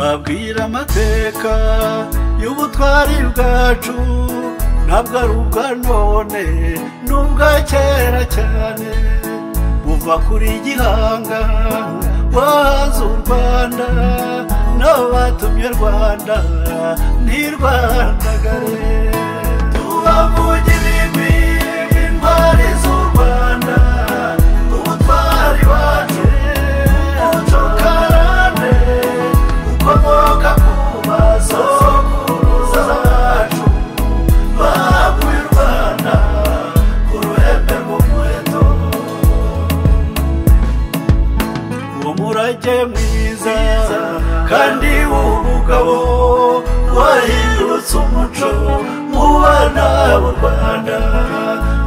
babwira amateka y'ubutwari bwacu ntabwo ari ubwa none n'ubwa kera cyane buva kuri Gihanga wahanze u Rwanda n'abatumye Rwanda ntirwandagare tubavugira ibigwi intwari z'u Rwanda ubutwari wacu umuco karande ukomoka ku basokuruza bacu baguye u Rwanda ku ruhembe rw'umuheto uwo murage mwiza kandi w'umugabo wahindutse umuco mu bana b'u Rwanda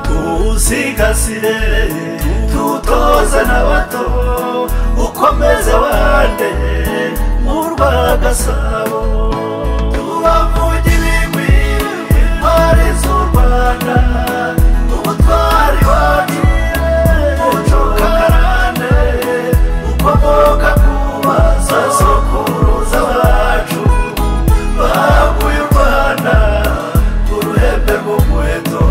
tuwusigasire tuwutoze n'abato ukomeze wande mu Rwagasabo tubavugira ibigwi intwari z'u Rwanda ubutwari wacu umuco karande ukomoka ku basokuruza bacu baguye u Rwanda ku ruhembe rw'umuheto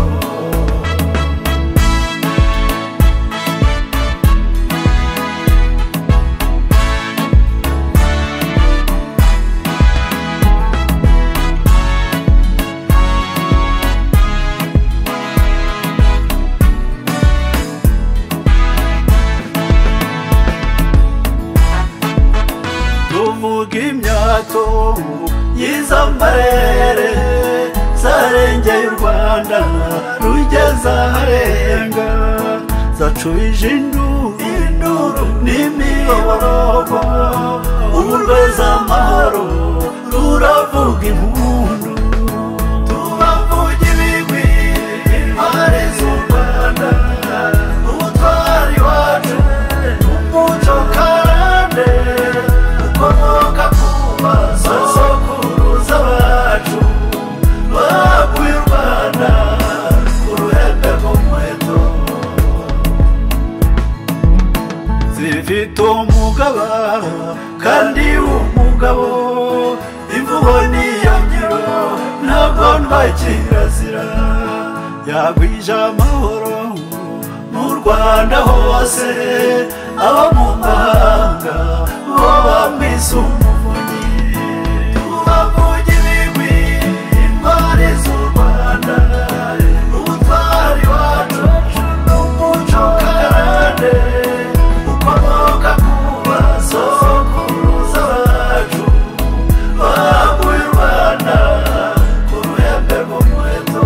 tuvuga imyato y'izambarere zarengeye u Rwanda rugeza aharenga zacubije induru n'imiborogo ubu rweza amahoro ruravuga impundu tubavugira ibigwi intwari z'u Rwanda ubutwari wacu umuco karande ukomoka ku basokuruza bacu baguye u Rwanda ku ruhembe rw'umuheto zifite umugaba kandi umugabo imvugo niyo ngiro ntabwo ndwa kirazira yagwije amahoro mu Rwanda hose abo mu mahanga bo bamwise umuvunyi tubavugira ibigwi intwari z'u Rwanda ubutwari wacu n'umuco karande ukomoka ku basokuruza bacu baguye u Rwanda ku ruhembe rw'umuheto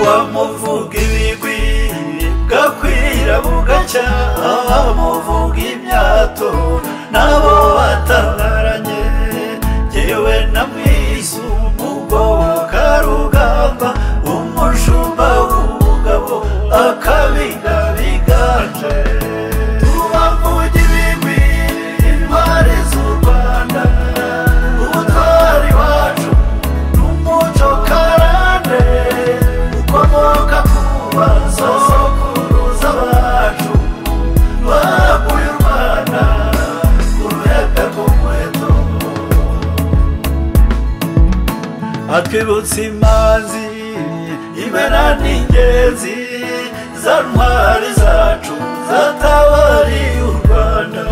wamuvuga ibigwi bwakwira bugacya amuvuga imyato nabo batabaranye jyewe namwise umugoboka rugamba umushumba w'umugabo akabiga biganje tubavugira ibigwi intwari z'u Rwanda ubutwari wacu n'umuco karande ukomoka ku basokuruza bacu baguye u Rwanda ku ruhembe rw'umuheto atwibutsa imanzi imena n'ingenzi za ntwari zacu zatabariye u Rwanda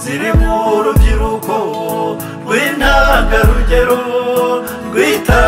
ziri mu rubyiruko rw'intangarugero rwita